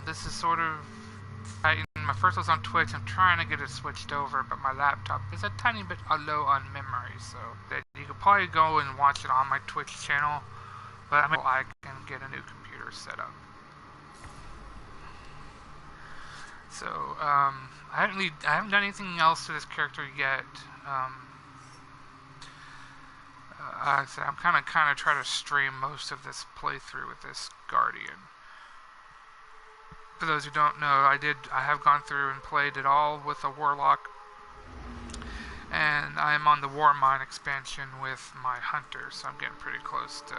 this is sort of... my first was on Twitch. I'm trying to get it switched over, but my laptop is a tiny bit low on memory, so that you could probably go and watch it on my Twitch channel, but I can get a new computer set up. So, I haven't done anything else to this character yet. Like I said, I'm kind of trying to stream most of this playthrough with this Guardian. For those who don't know, I have gone through and played it all with a Warlock, and I am on the Warmind expansion with my Hunter, so I'm getting pretty close to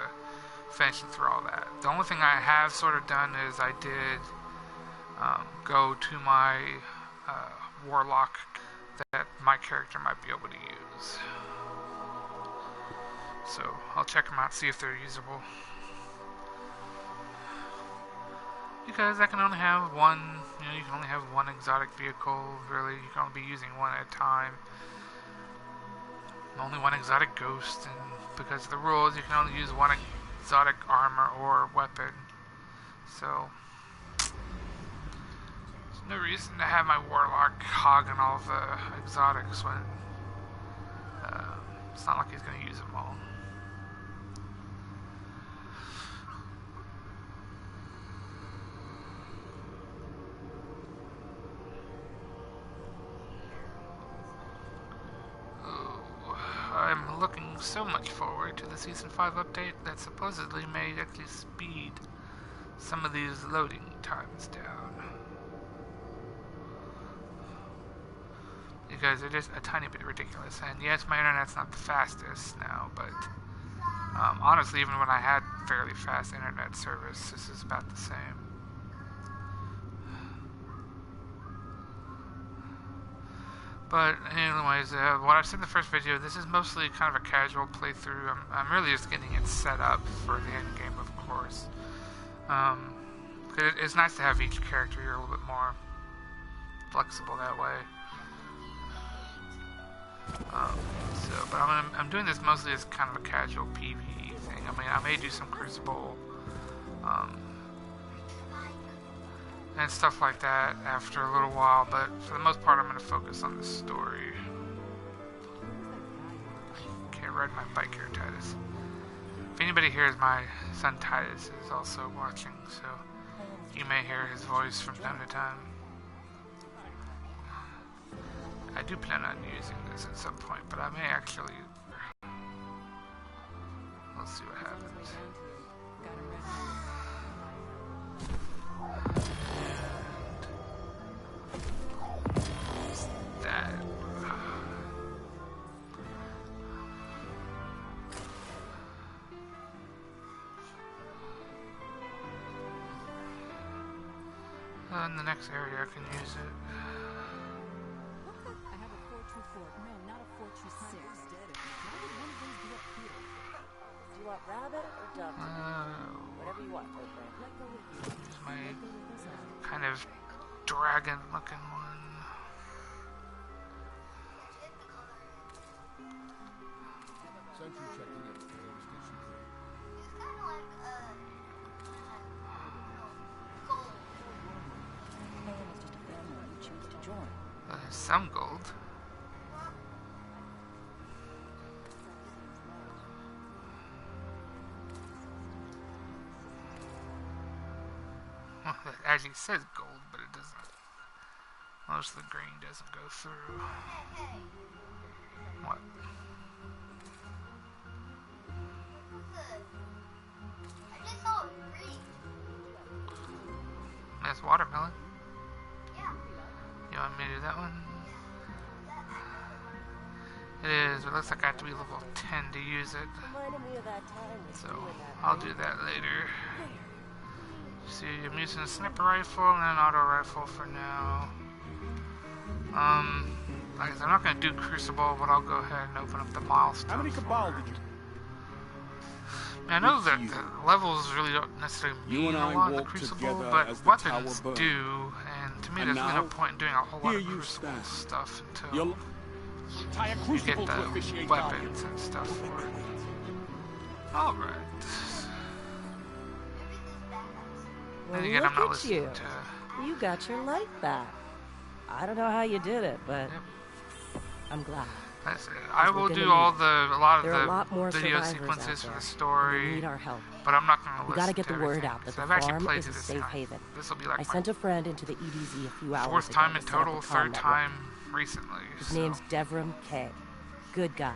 finishing through all that. The only thing I have sort of done is I did go to my Warlock that my character might be able to use. So I'll check them out, see if they're usable. Because I can only have one, you can only have one exotic vehicle, really. You can only be using one at a time. Only one exotic ghost, and because of the rules, you can only use one exotic armor or weapon. So, there's no reason to have my Warlock hogging all the exotics when it's not like he's going to use them all. I'm looking so much forward to the Season 5 update that supposedly may actually speed some of these loading times down. Because they're just a tiny bit ridiculous. And yes, my internet's not the fastest now, but honestly, even when I had fairly fast internet service, this is about the same. But anyways, what I said in the first video, this is mostly kind of a casual playthrough. I'm really just getting it set up for the end game, of course. It's nice to have each character here a little bit more flexible that way. But I'm doing this mostly as kind of a casual PvE thing. I mean, I may do some Crucible, and stuff like that after a little while, but for the most part I'm going to focus on the story. Can't ride my bike here, Titus. If anybody here is my son Titus is also watching, so you may hear his voice from time to time. I do plan on using this at some point, but I may actually... Let's see what happens. That. In the next area I can use it. I have a 424. No, not a 426. Why would one of those be up here? Do you want rabbit or duck? Whatever you want, boyfriend. Use my kind of dragon looking one. Sentry checking in. Some gold. Well, it actually says gold, but it doesn't. Most of the green doesn't go through. What? I just saw it green. That's watermelon. Yeah. You want me to do that one? It is, but it looks like I have to be level 10 to use it. So, I'll do that later. See, I'm using a sniper rifle and an auto rifle for now. Like I said, I'm not going to do Crucible, but I'll go ahead and open up the milestone. How many Cabal did you... I know that the levels really don't necessarily mean a lot in the Crucible, but weapons do, and to me there's really no point in doing a whole lot of Crucible stuff until you get the weapons and stuff for it. Alright. Well, And again, I'm not look at listening you. to... You got your life back. I don't know how you did it, but Yep. I'm glad. That's it. I will we're do gonna all need a lot of There are a lot the more video survivors sequences out for the there, and they story, need our help. but I'm not going to We listen gotta get to the word everything, out that so the I've actually farm played is through a this safe time. haven. This will be like I my sent a friend into the EDZ a few hours fourth ago time to in set up total, a comm third network. time recently. His So. name's Devram K. Good guy.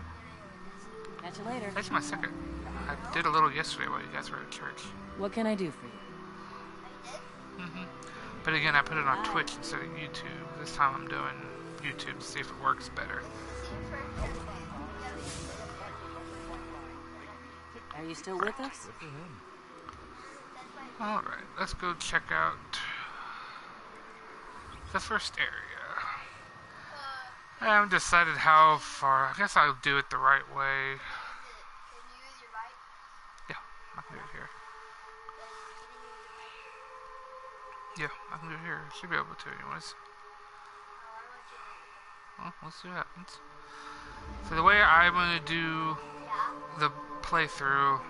Catch you later. That's my second. I did a little yesterday while you guys were at church. What can I do for you? But again, I put it on Twitch instead of YouTube. This time I'm doing YouTube to see if it works better. Are you still with us? Alright, let's go check out the first area. I haven't decided how far. I guess I'll do it the right way. Can you use your bike? Yeah, I can do it here. Yeah, I can do it here. Should be able to anyways. Well, we'll see what happens. So the way I'm going to do the playthrough,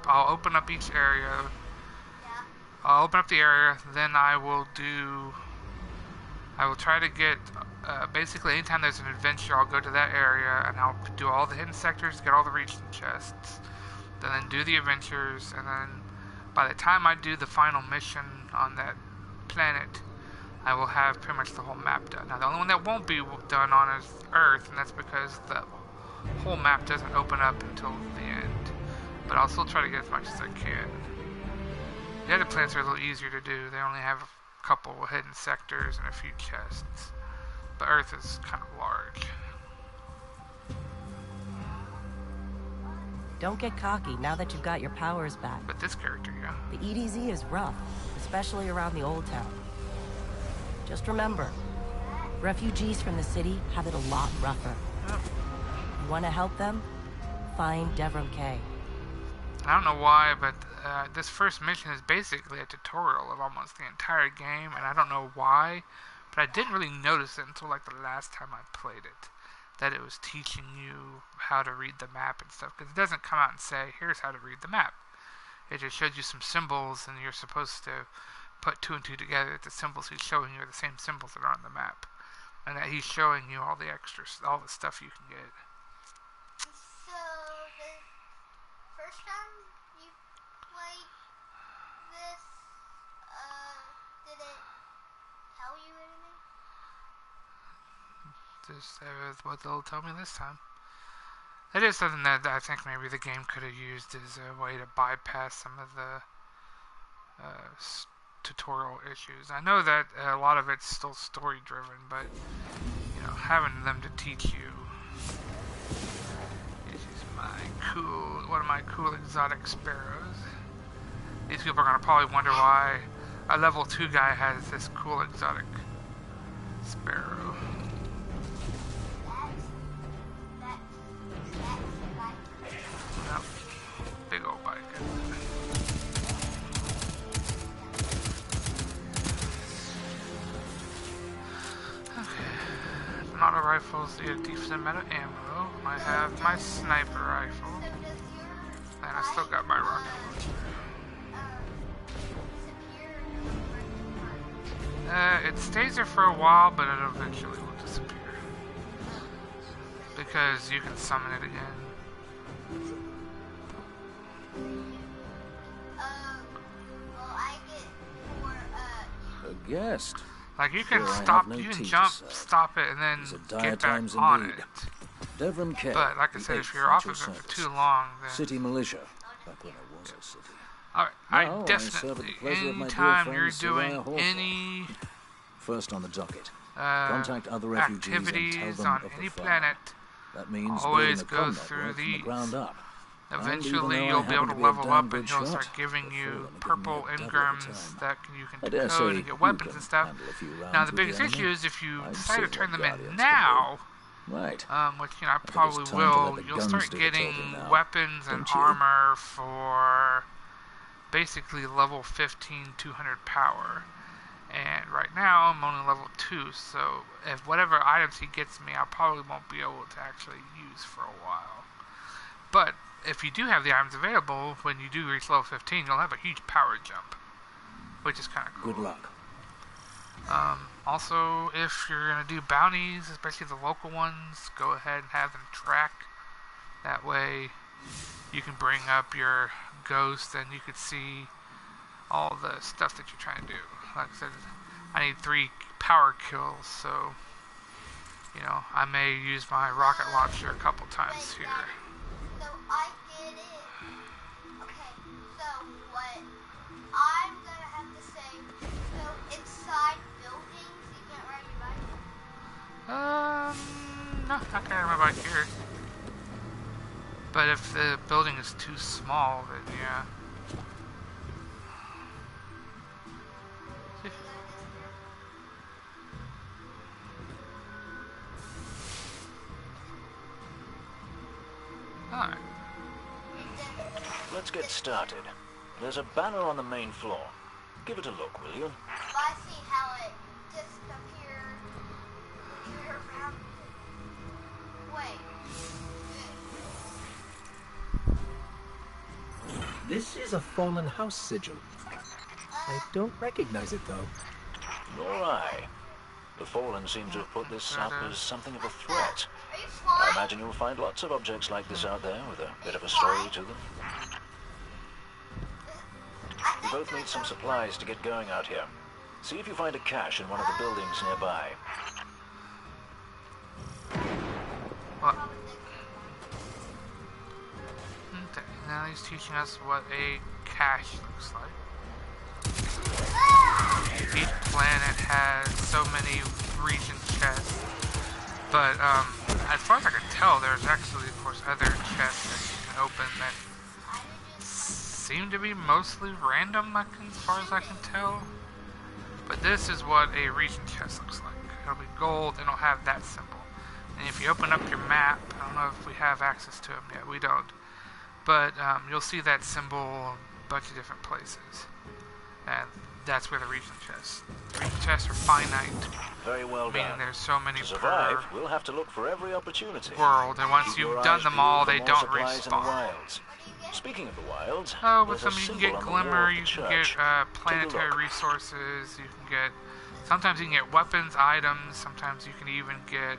I'll open up each area. I'll open up the area, then I will try to get, basically anytime there's an adventure, I'll go to that area and I'll do all the hidden sectors, get all the region chests, then do the adventures, and then by the time I do the final mission on that planet, I will have pretty much the whole map done. Now the only one that won't be done on is Earth, and that's because the whole map doesn't open up until the end. But I'll still try to get as much as I can. The other planets are a little easier to do. They only have a couple hidden sectors and a few chests. But Earth is kind of large. Don't get cocky now that you've got your powers back. But this character, yeah. The EDZ is rough, especially around the Old Town. Just remember, refugees from the city have it a lot rougher. Yep. You want to help them? Find Devram K. I don't know why, but this first mission is basically a tutorial of almost the entire game, and I don't know why, but I didn't really notice it until like the last time I played it, that it was teaching you how to read the map and stuff, because it doesn't come out and say, here's how to read the map. It just shows you some symbols, and you're supposed to put two and two together that the symbols he's showing you are the same symbols that are on the map, and that he's showing you all the extras, all the stuff you can get. So, the first time you played this, did it tell you anything? Just what they'll tell me this time. That is something that I think maybe the game could have used as a way to bypass some of the tutorial issues. I know that a lot of it's still story driven, but you know, having them to teach you. This is one of my cool exotic sparrows. These people are gonna probably wonder why a level 2 guy has this cool exotic sparrow. Yep. Big old bike. Auto rifles, the decent amount of ammo. I have my sniper rifle. And I still got my rocket launcher. It stays there for a while, but it eventually will disappear. Because you can summon it again. A guest. Like you can Sure, I stop, have no you can tea to jump, serve. stop it, and then These are dire get back times on indeed. it. Devram K. But like I said, if you're off of it for too long, then City militia. Back when it was a city. I Now, I serve at the definitely, pleasure of my dear anytime friend you're Soraya doing Hawthorne. any First on the docket. Contact other refugees and tell activities them on of the any farm. planet, That means always building a go comm through network from the these. ground up. Eventually, And even though I you'll be able happen to to be a level damn up, good and he'll shot, start giving the you fool and purple give me a double engrams the time. that you I can dare say decode and you get weapons can and stuff. handle a few rounds Now, the with biggest enemy. issue is if you I'd decide see to turn what them in Guardians can now, Right. which you know I it's probably time to will, let the you'll guns start do the getting talking now, weapons and don't you? armor for basically level 15, 200 power. And right now, I'm only level 2, so if whatever items he gets me, I probably won't be able to actually use for a while. But if you do have the items available, when you do reach level 15, you'll have a huge power jump, which is kind of cool. Good luck. Also, if you're going to do bounties, especially the local ones, go ahead and have them tracked. That way you can bring up your ghost and you could see all the stuff that you're trying to do. Like I said, I need 3 power kills, so, you know, I may use my rocket launcher a couple times here. So I get it. Okay, so what I'm gonna have to say, so inside buildings you can't ride your bike? No, I can't ride my bike here. But if the building is too small, then yeah. Alright. Let's get started. There's a banner on the main floor. Give it a look, will you? I see how it disappeared. You're around. Wait. This is a fallen house sigil. I don't recognize it, though. Nor I. The Fallen seem to have put this up as something of a threat. Are you I flying? imagine you'll find lots of objects like this out there with a bit of a story to them. We both need some supplies to get going out here. See if you find a cache in one of the buildings nearby. What? Okay, now he's teaching us what a cache looks like. Each planet has so many region chests, but as far as I can tell, there's actually, of course, other chests that you can open that seem to be mostly random, as far as I can tell. But this is what a region chest looks like. It'll be gold, and it'll have that symbol. And if you open up your map, I don't know if we have access to them yet, we don't. But you'll see that symbol a bunch of different places. And that's where the region chests. The region chests are finite. Very well Meaning done. there's so many To survive, per we'll have to look for every opportunity. world, and once Keep your you've done eyes them peeled all, for they more don't supplies in the respawn. wilds. Speaking of the wilds, Oh, with there's them a you can symbol get on the wall glimmer, of the you can church. get planetary look. resources, you can get, sometimes you can get weapons, items, sometimes you can even get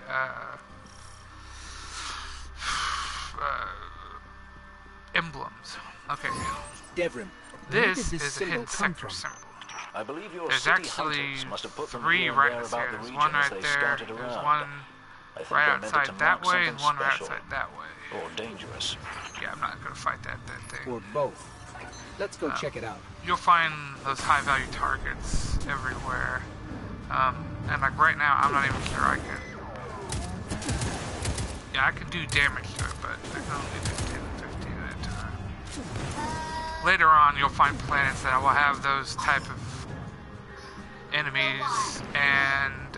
emblems. Okay, Devrim, where this did this is a symbol hidden come sector from? symbol. I believe your There's city actually hunters must have put them 3 here and right there there. about the There's region one as right they there, scouted there's around. one I think right they meant it to outside that mark way, and something one right special outside that way. or dangerous. Yeah, I'm not gonna fight that thing. Or both. Let's go check it out. You'll find those high value targets everywhere. And like right now, I'm not even sure I can. Yeah, I can do damage to it, but I can only do 10 to 15 at a time. Later on, you'll find planets that will have those type of enemies, and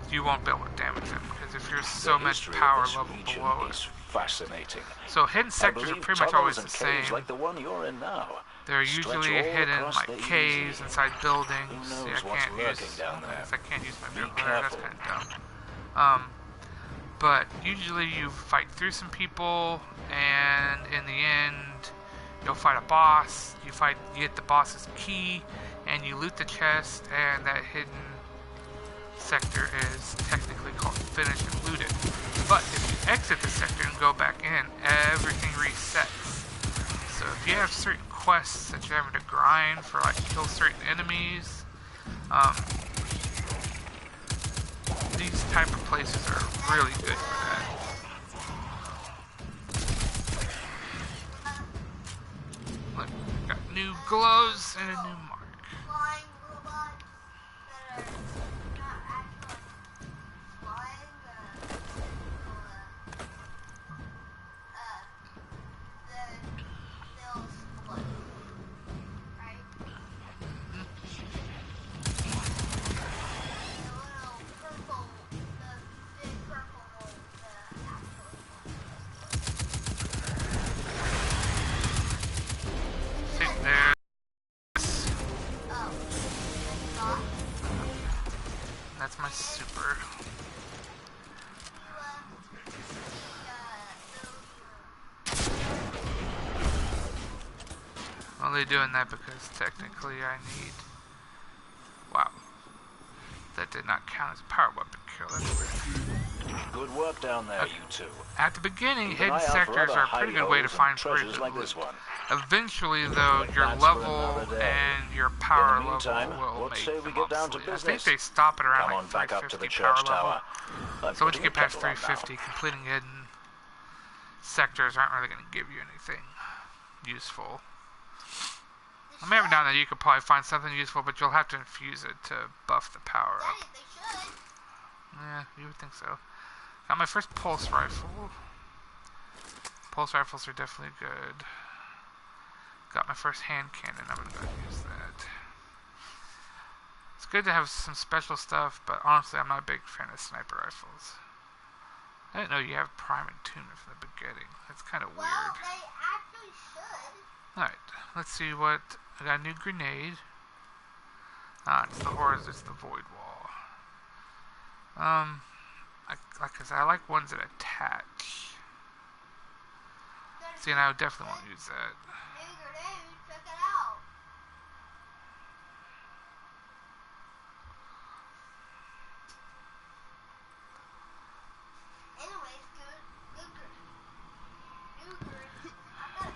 you won't be able to damage them because if you're so The much history of power this level region below is it. fascinating. So hidden I sectors are believe pretty much tunnels always the and caves same. like the one you're in now. They're stretch usually all hidden across like the caves easy. inside buildings. Who See, knows I what's can't lurking use down there. I can't use my Be build there. That's careful. kind of dumb. But usually you fight through some people, and in the end, you'll fight a boss. You get the boss's key, and you loot the chest, and that hidden sector is technically called finish and looted. But if you exit the sector and go back in, everything resets. So if you have certain quests that you're having to grind for, like kill certain enemies, these type of places are really good for that. Look, got new glows and a new mark. Flying robots that are not actually flying, they'll explode, right? The little purple, the big purple one, the See, there's that's my super. really doing that because technically I need... Wow. That did not count as a power weapon kill. That's weird. Good work down there, you two. At the beginning, Keep an hidden eye out for sectors other are a pretty good way to hidey-holes find and pretty treasures good like loot. this one. Eventually, though, your That's for level another day. and your power In the meantime, level will what make say we them get down to obsolete. I business? think they stop it around Come like on back up to the 350 church power tower. level. So once you get past 350, completing hidden sectors aren't really going to give you anything useful. I mean, every now and then you could probably find something useful, but you'll have to infuse it to buff the power up. Daddy, they should. Yeah, you would think so. Got my first pulse rifle. Pulse rifles are definitely good. Got my first hand cannon. I'm gonna go use that. It's good to have some special stuff, but honestly, I'm not a big fan of sniper rifles. I didn't know you have prime and tuner from the beginning. That's kind of Well, weird. they actually should. Alright, let's see what... I got a new grenade. It's the horrors, it's the void wall. Like I said, I like ones that attach. See, and I definitely won't use that. New grenade, check it out. Anyways, new grenade. I got it.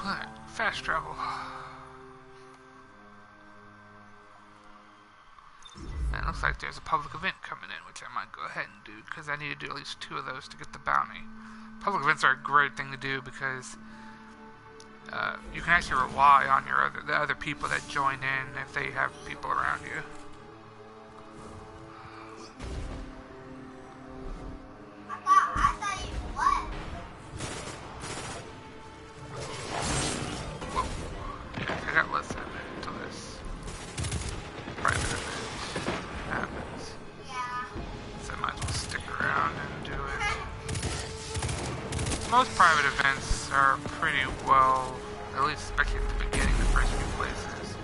Alright, fast travel. And it looks like there's a public event coming in, which I might go ahead and do, because I need to do at least 2 of those to get the bounty. Public events are a great thing to do because you can actually rely on the other people that join in if they have people around you. I thought you what? Whoa. Yeah, I got less than a minute until this private event happens. Yeah. So I might as well stick around and do it. Most private events are pretty well, at least especially at the beginning, the first few places.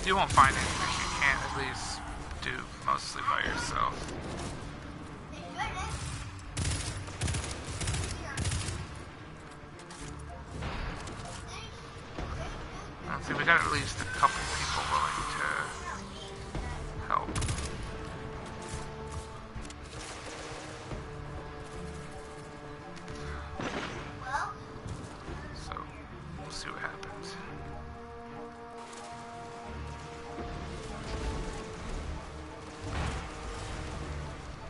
You won't find anything you can't at least do mostly by yourself. See, we got at least a couple people willing to help. Well, So, we'll see what happens.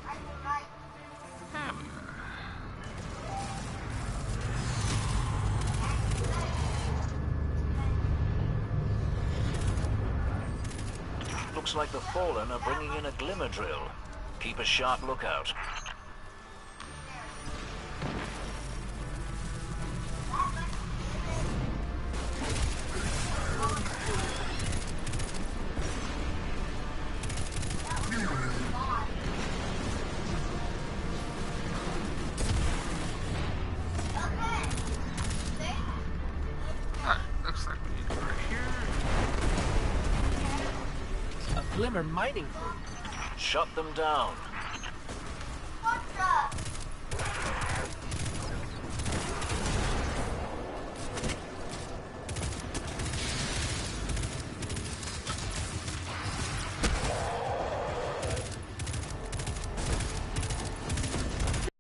I can write. There we are. Looks like the Fallen are bringing in a glimmer drill. Keep a sharp lookout. Alright, looks like we need to go right here. A glimmer mining. Shut them down. What's up?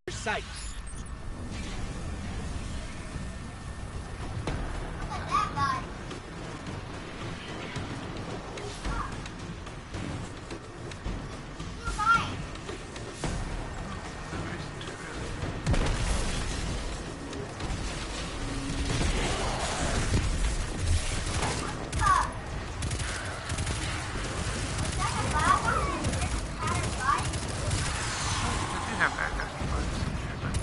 Sight. Look at that guy. You're right. What's up? Is that a flower? Is it a right? I do have bad guys and bugs in here, but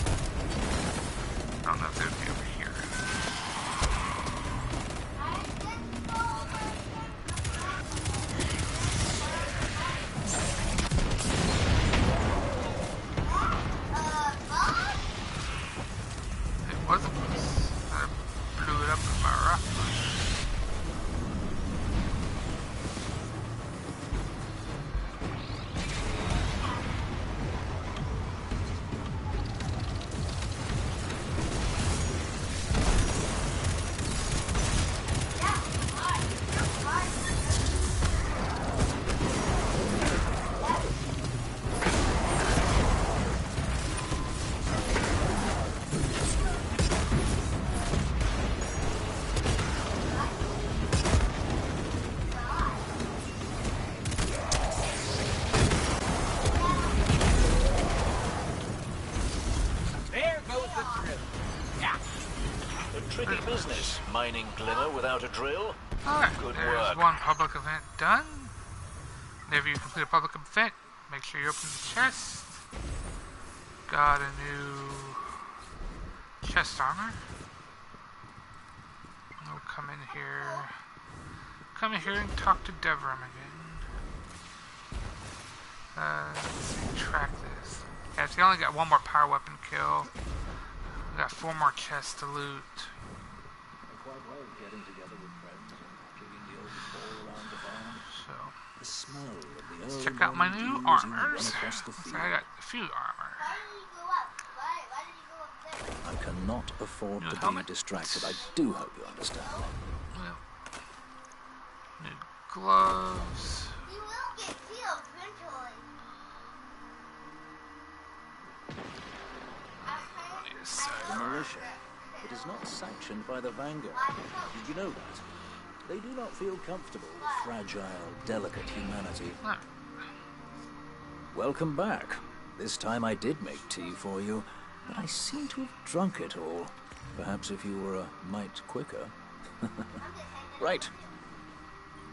A tricky business, mining glimmer without a drill. Alright, Good there's work. one public event done. Whenever you complete a public event, make sure you open the chest. Got a new chest armor. We'll come in here. Come in here and talk to Devram again. Let's see, track this. Yeah, so you only got one more power weapon kill. We got 4 more chests to loot. Quite well getting together with friends and kicking the old ball around the barn. So, The smell of the let's early check out my morning new dews as you run armors. across the So field. I got a few armor. Why did you go up? Why did you go up there? I cannot afford New to helmet. be distracted. I do hope you understand. Well, new gloves. You will get killed eventually. Yes, The militia. It is not sanctioned by the Vanguard. Did you know that? They do not feel comfortable with fragile, delicate humanity. no. Welcome back. This time I did make tea for you, but I seem to have drunk it all. Perhaps if you were a mite quicker. Right.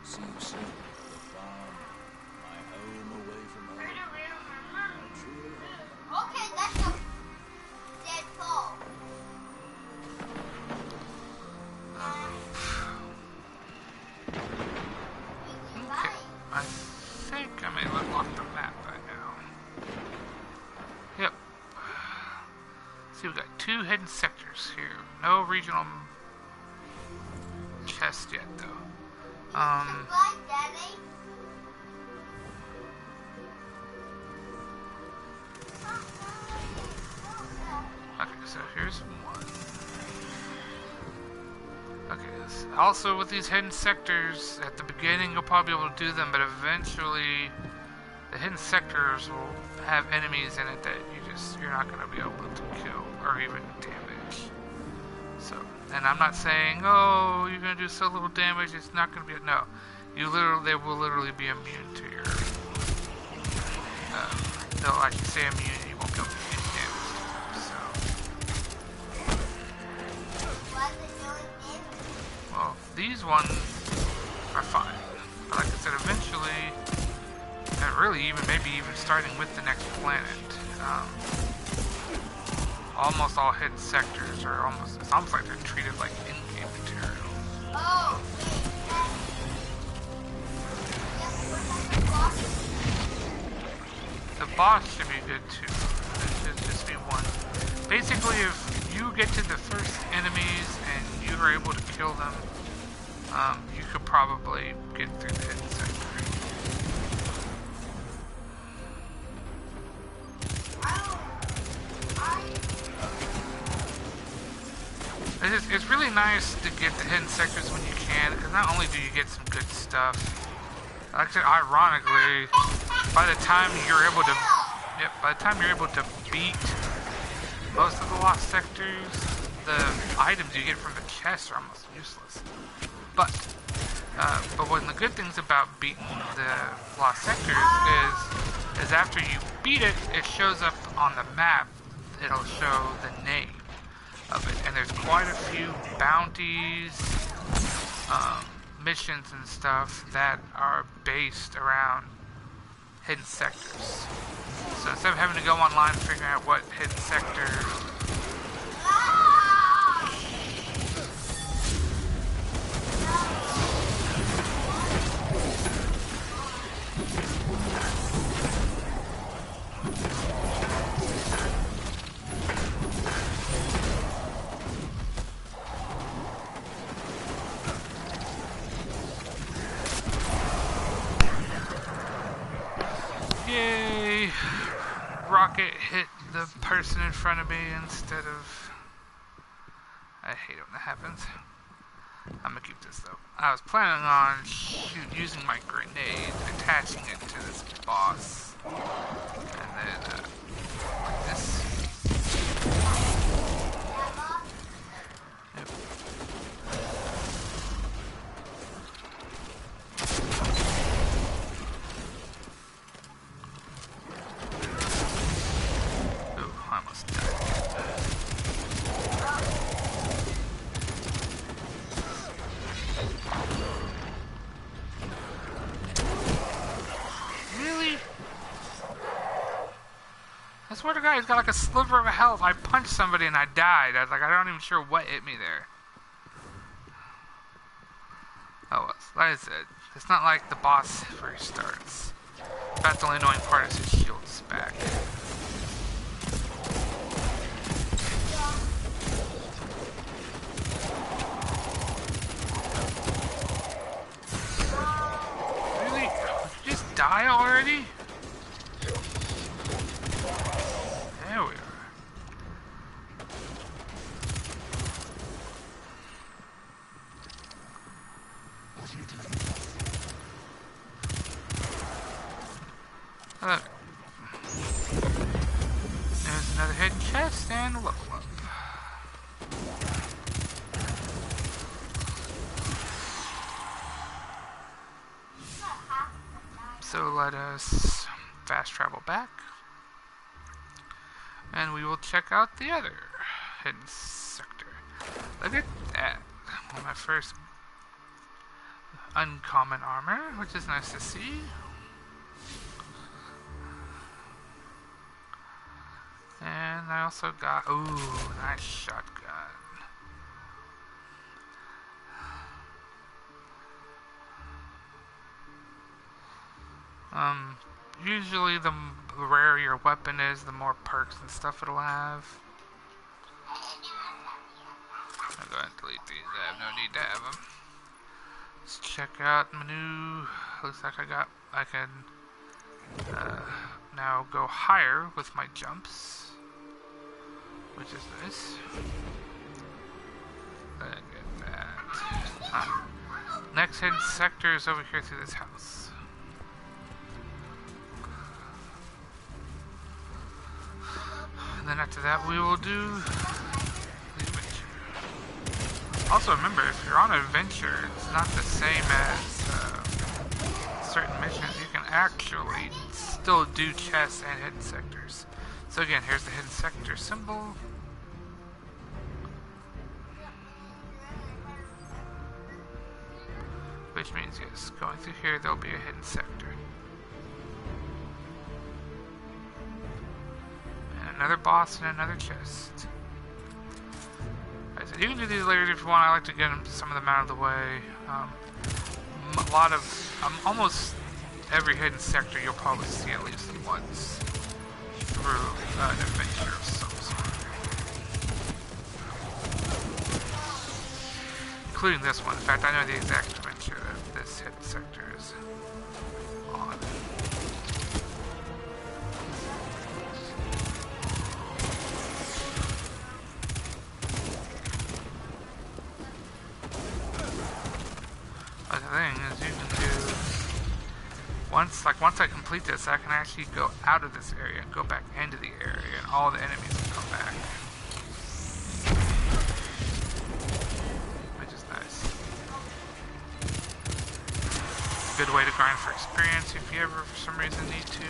See you soon. The farm. My home away from home. I truly hope. Okay, that's a dead fall. Okay, I think I may look off the map by now. Yep. See, we got 2 hidden sectors here. No regional chest yet, though. Goodbye, Daddy. Okay, so here's one. Okay, also with these hidden sectors, at the beginning you'll probably be able to do them, but eventually the hidden sectors will have enemies in it that you're not going to be able to kill or even damage. So, and I'm not saying, oh, you're going to do so little damage, it's not going to be, no. They will literally be immune to your, they'll actually say immune, you won't be able to do any damage to them, so. Why is it doing damage? Well, these ones are fine. But like I said, eventually, and really maybe even starting with the next planet, almost all hidden sectors are it's almost like they're treated like in-game material. Oh, wait, The boss should be good too. It should just be one. Basically, if you get to the first enemies and you are able to kill them, you could probably get through the hidden sector. It's really nice to get the hidden sectors when you can, because not only do you get some good stuff, actually, ironically, by the time you're able to beat most of the lost sectors, the items you get from the chests are almost useless. But one of the good things about beating the lost sectors is after you beat it, it shows up on the map. It'll show the name of it, and there's quite a few bounties, missions and stuff that are based around hidden sectors. So instead of having to go online and figuring out what hidden sector Yay! Rocket hit the person in front of me instead of... I hate it when that happens. I'm gonna keep this though. I was planning on using my grenade, attaching it to this boss, and then like this. Yep. Ooh, I almost died. swear to God, he's got like a sliver of a health. I punched somebody and I died. I was like, I'm not even sure what hit me there. Oh, well, like I said, it's not like the boss first starts. That's the only annoying part is his shield's back. Really? Did you just die already? There we are. Okay. There's another hidden chest and a level up. So let us fast travel back. And we will check out the other hidden sector. Look at that. Well, my first uncommon armor, which is nice to see. And I also got, ooh, nice shotgun. Usually the rarer your weapon is, the more perks and stuff it'll have. I'll go ahead and delete these, I have no need to have them. Let's check out menu. Looks like I can now go higher with my jumps, which is nice. Look at that. Next hidden sector is over here through this house. And then after that we will do the adventure. Also remember, if you're on an adventure, it's not the same as certain missions. You can actually still do chests and hidden sectors. So again, here's the hidden sector symbol. Which means, yes, going through here there'll be a hidden sector. And another boss and another chest. Like I said, you can do these later if you want. I like to get some of them out of the way. A lot of, almost every hidden sector you'll probably see at least once through an adventure of some sort. Including this one. In fact, I know the exact adventure that this hidden sector is on. But the thing is, you can do once I complete this, I can actually go out of this area and go back into the area, and all the enemies will come back. Which is nice. Good way to grind for experience if you ever for some reason need to.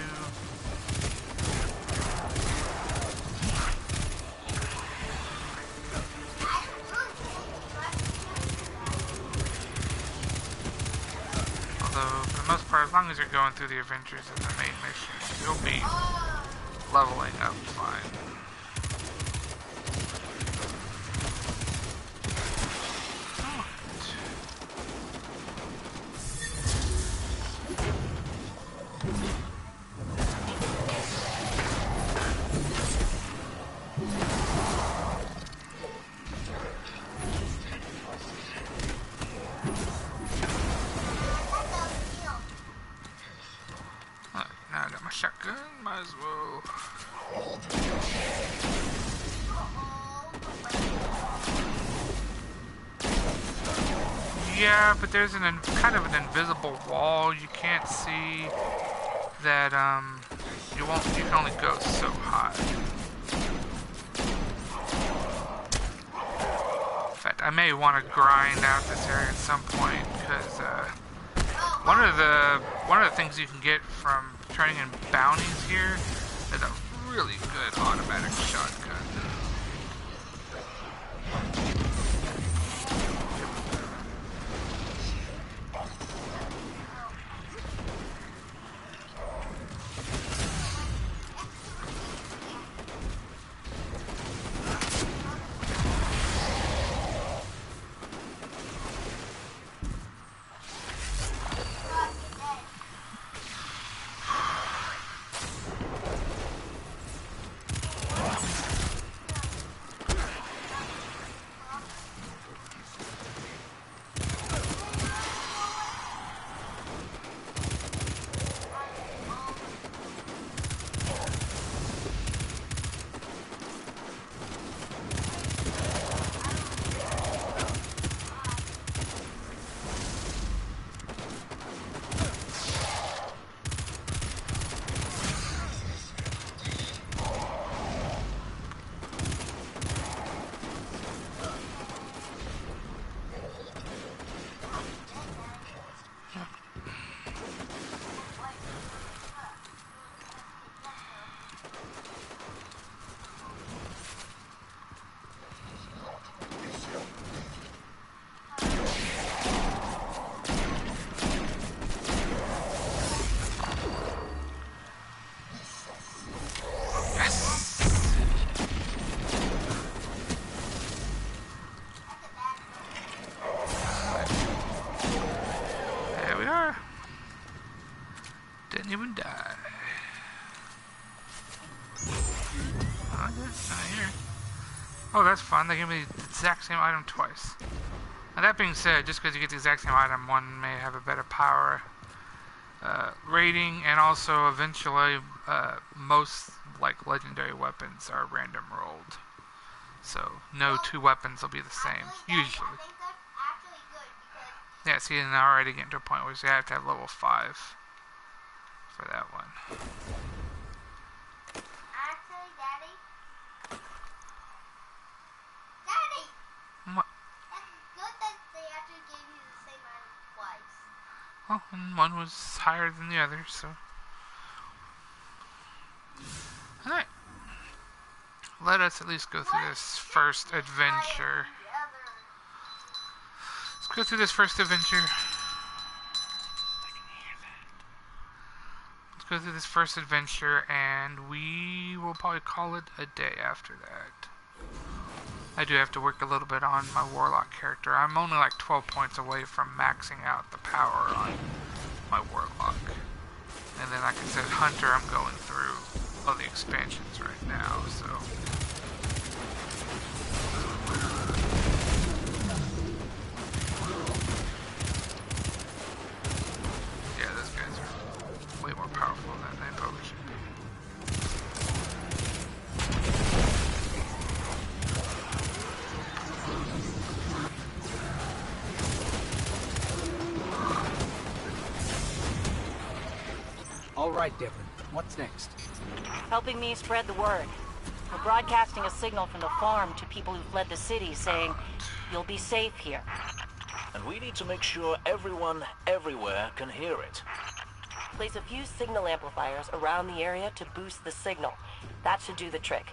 Although, for the most part, as long as you're going through the adventures and the main missions, you'll be leveling up fine. Now I got my shotgun, might as well. Yeah, but there's kind of an invisible wall. You can't see that. You can only go so high. In fact, I may want to grind out this area at some point because one of the things you can get from turning in bounties here is a really good automatic shotgun. Oh, that's fun. They give me the exact same item twice. Now that being said, just because you get the exact same item, one may have a better power rating, and also eventually most like legendary weapons are random rolled. So no two weapons will be the same, usually. I think that's actually good because Yeah, see, and I'm already getting to a point where you have to have level 5 for that one. actually, Daddy. Daddy! What? It's good that they actually gave you the same item twice. Well, and one was higher than the other, so. Alright. Let us at least go through this first adventure. Let's go through this first adventure. Let's go through this first adventure, and we will probably call it a day after that. I do have to work a little bit on my warlock character. I'm only like 12 points away from maxing out the power on my warlock. And then like I said, hunter, I'm going through all the expansions right now, so. Yeah, those guys are way more powerful than they probably should be. All right, Devlin. What's next? Helping me spread the word. We're broadcasting a signal from the farm to people who fled the city saying, you'll be safe here. And we need to make sure everyone, everywhere, can hear it. Place a few signal amplifiers around the area to boost the signal. That should do the trick.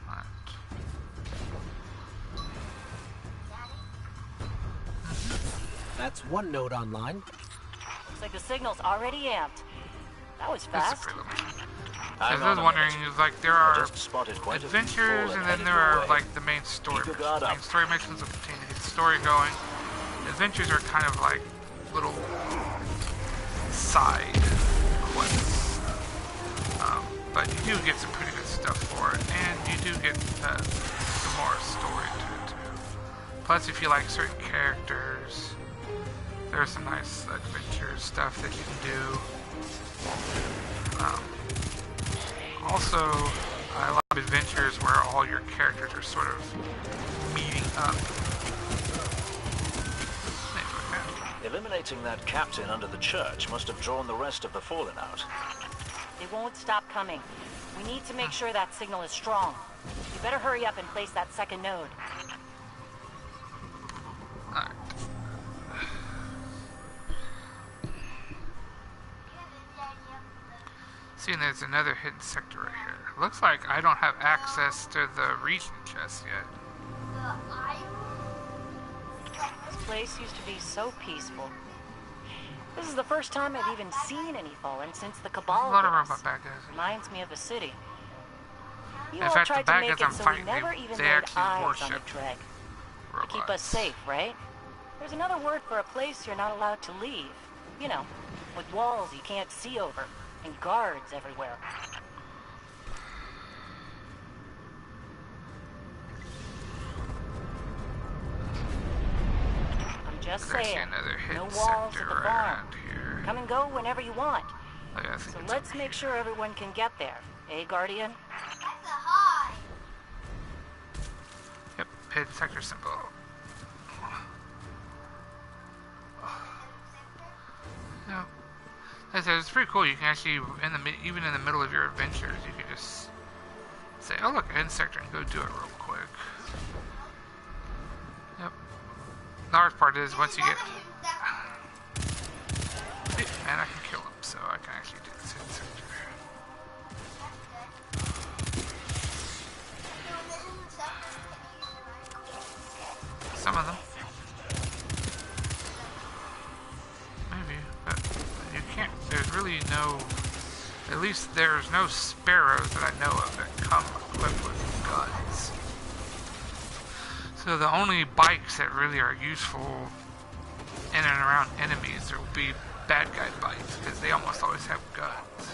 Alright. That's one node online. Looks like the signal's already amped. That was This is fast. pretty limited. Hang I was on a wondering, minute. is like there I are just spotted quite a few adventures, fallen and then headed there your are way. like the main story Keep your missions. guard up. Main story missions will continue to get the story going. Adventures are kind of like little side quests, but you do get some pretty good stuff for it, and you do get some more story to it too. Plus, if you like certain characters, there's some nice adventure stuff that you can do. Also, I love adventures where all your characters are sort of meeting up. Things like that. Eliminating that captain under the church must have drawn the rest of the fallen out. They won't stop coming. We need to make sure that signal is strong. You better hurry up and place that second node. Alright. See, and there's another hidden sector right here. Looks like I don't have access to the region chest yet. This place used to be so peaceful. This is the first time I've even seen any fallen since the Cabal. There's a lot of hit us. robot bad guys. Reminds me of a city. You In all fact, the tried to bad make guys it I'm so we fighting, never they even laid actually eyes on the worship Dreg. To robots. keep us safe, right? There's another word for a place you're not allowed to leave. You know, with walls you can't see over, and guards everywhere. I'm just There's actually saying, another no hidden walls sector at the right farm. around here. Come and go whenever you want. Oh, yeah, I think So it's let's over make here. sure everyone can get there. Eh, Guardian? That's a high. Yep, hidden sector symbol. Yep. Like I said, it's pretty cool. You can actually, even in the middle of your adventures, you can just say, "Oh look, a hidden sector," and go do it real quick. Yep. The hard part is once you get, and I can kill him, so I can actually do this hidden sector. Some of them. Maybe, but you can't, there's really no, at least there's no sparrows that I know of that come equipped with guns. So the only bikes that really are useful in and around enemies will be bad guy bikes, because they almost always have guns.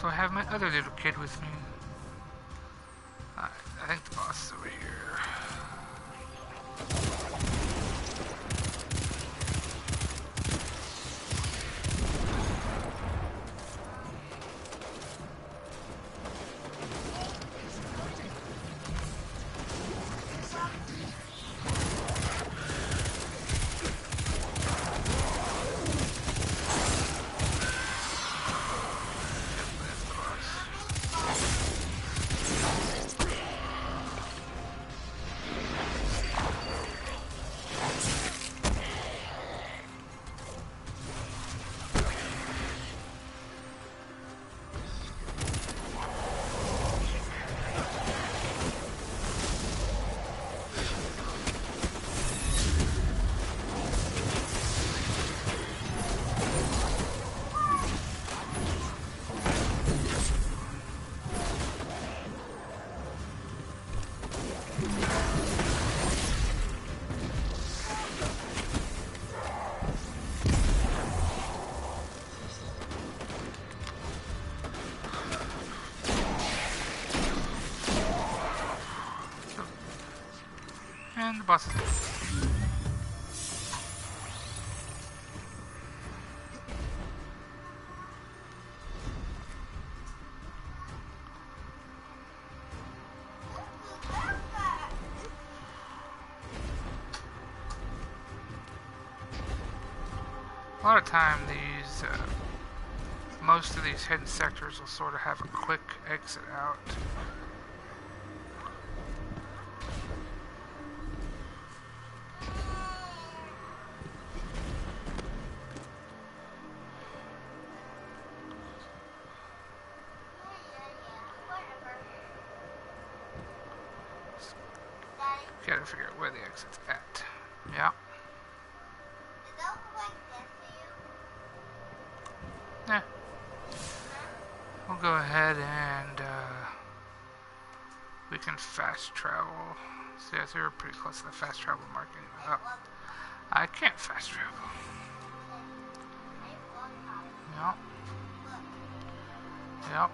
Also, I have my other little kid with me. Alright, I think the boss is over here. And the boss is dead. A lot of time these, most of these hidden sectors will sort of have a quick exit out. Gotta figure out where the exit's at. Yeah. Yeah. We'll go ahead and we can fast travel. So yes, we were pretty close to the fast travel mark anyway. Oh, I can't fast travel. Yep. Yep.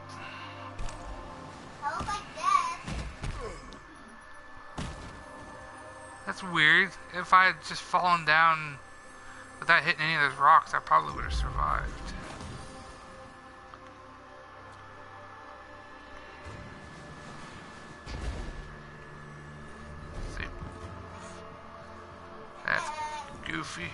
That's weird. If I had just fallen down without hitting any of those rocks, I probably would have survived. Let's see. That's goofy.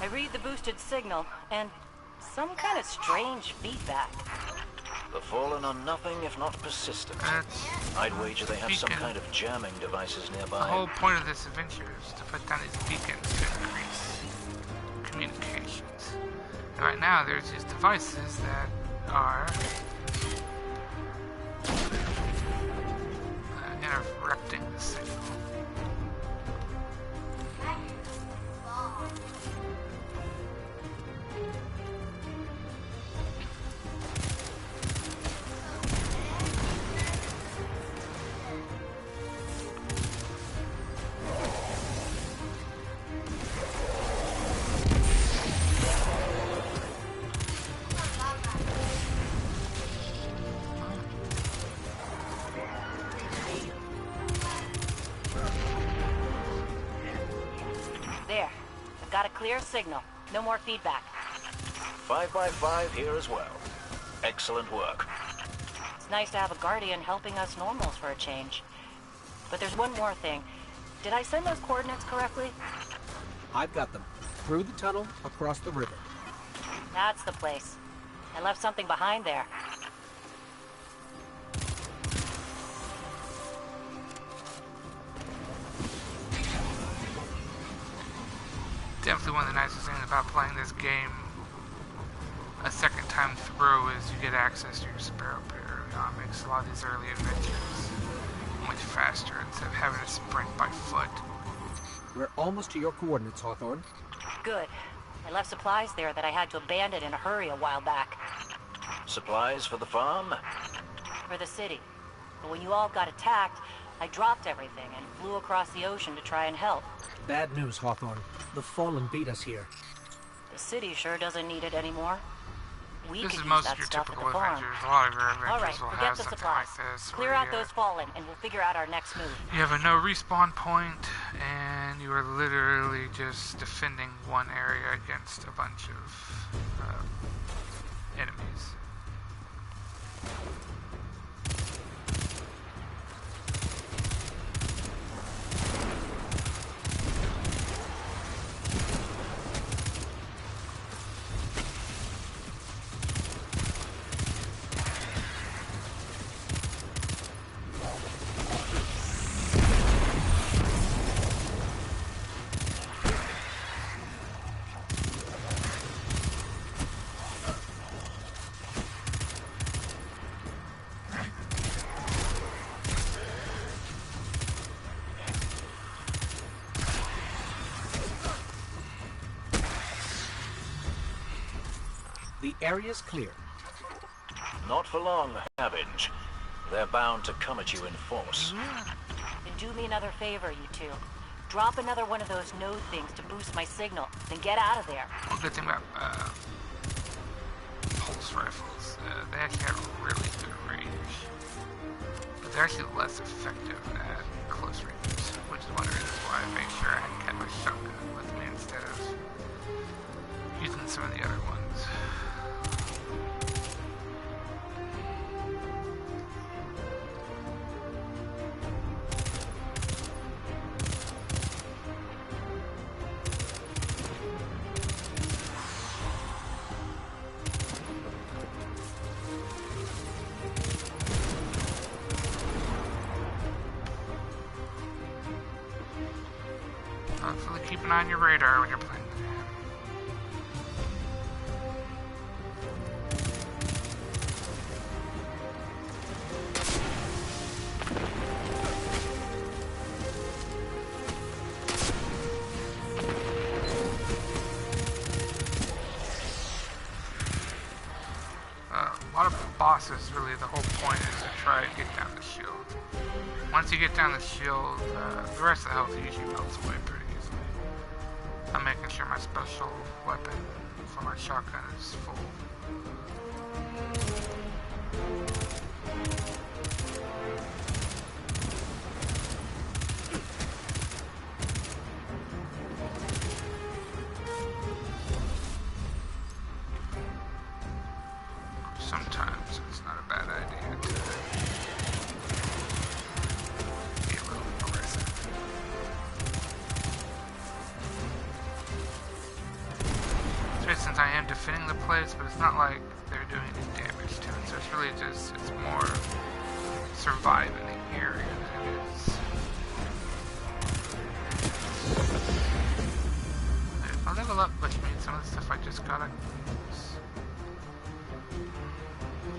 I read the boosted signal, and some kind of strange feedback. The Fallen are nothing if not persistent. I'd wager they have some kind of jamming devices nearby. The whole point of this adventure is to put down these beacons to increase communications. And right now, there's these devices that are interrupting the signal. Got a clear signal. No more feedback. 5x5 here as well. Excellent work. It's nice to have a guardian helping us normals for a change. But there's one more thing. Did I send those coordinates correctly? I've got them. Through the tunnel, across the river. That's the place. I left something behind there. Definitely one of the nicest things about playing this game a second time through is you get access to your Sparrow Pair. You know, it makes a lot of these early adventures much faster instead of having to sprint by foot. We're almost to your coordinates, Hawthorne. Good. I left supplies there that I had to abandon in a hurry a while back. Supplies for the farm? For the city. But when you all got attacked, I dropped everything and flew across the ocean to try and help. Bad news, Hawthorne. The Fallen beat us here. The city sure doesn't need it anymore. We This could is use most that of your stuff at typical the farm. adventures. A lot of your adventures All right, will forget have the something supplies. like this. Clear where out those Fallen, and we'll figure out our next move. you have a no respawn point, and you are literally just defending one area against a bunch of enemies. The area's clear. Not for long, Cabbage. They're bound to come at you in force. Then do me another favor, you two. Drop another one of those node things to boost my signal, then get out of there. One good thing about pulse rifles, they actually have a really good range. But they're actually less effective at close range, which is one of the reasons why I made sure I had kept my shotgun with me instead of using some of the other ones. Hopefully keep an eye on your radar when you're playing the game. A lot of bosses, really, the whole point is to try and get down the shield. Once you get down the shield, the rest of the health usually melts away pretty easily. I'm making sure my special weapon for my shotgun is full. Sometimes it's not a bad idea to be a little aggressive. Especially since I am defending the place, but it's not like they're doing any damage to it, so it's really just, it's more surviving the area than it is. If I level up, which means some of the stuff I just got, I can use.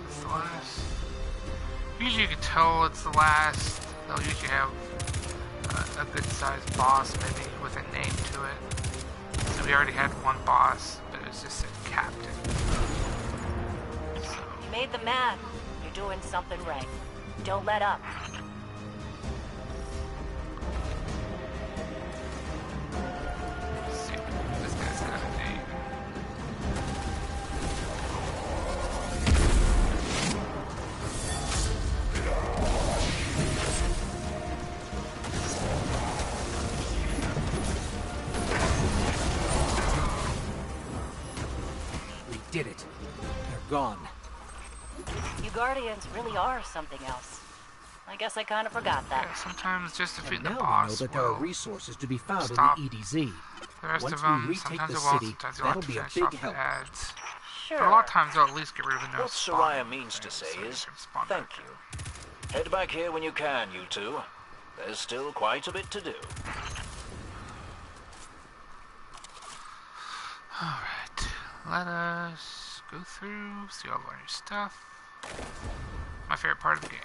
It's the last. Usually you can tell it's the last. They'll usually have a good sized boss, maybe with a name to it. So we already had one boss, but it was just a captain. So, You made them mad. You're doing something right. Don't let up. let's see. This guy's got a name. We did it. They're gone. You Guardians really are something else. I guess I kind of forgot that. Yeah, sometimes just And defeating now the we know boss that there are will resources to be found stop. in the EDZ. The rest Once of we them, retake sometimes the it won't, city, sometimes you'll have that'll to be a finish big off the help. ads. Sure. But a lot of times they'll at least get rid of the no What spawn Soraya means to thing, say so you is, can spawn thank back you. Head back here when you can, you two. There's still quite a bit to do. Alright, let us go through, see all of our new stuff. My favorite part of the game.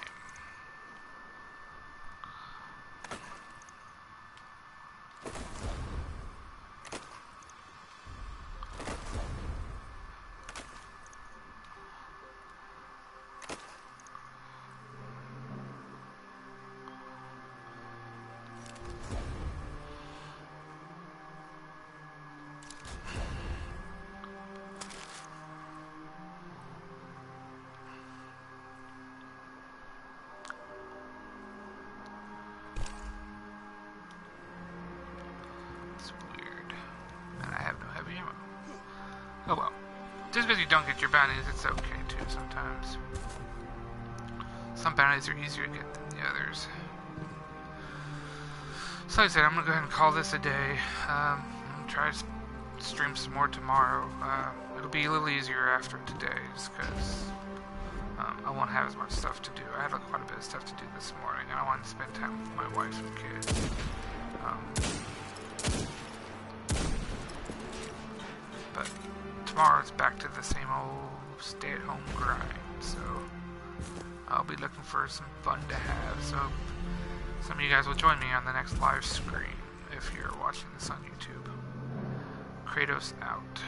It's weird. And I have no heavy ammo. Oh well. Just because you don't get your bounties, it's okay too sometimes. Some bounties are easier to get than the others. So like I said, I'm going to go ahead and call this a day. I'm going to try to stream some more tomorrow. It'll be a little easier after today's because I won't have as much stuff to do. I had quite a bit of stuff to do this morning, and I wanted to spend time with my wife and kids. But tomorrow it's back to the same old stay-at-home grind, so I'll be looking for some fun to have. So some of you guys will join me on the next live stream if you're watching this on YouTube. Kratos out.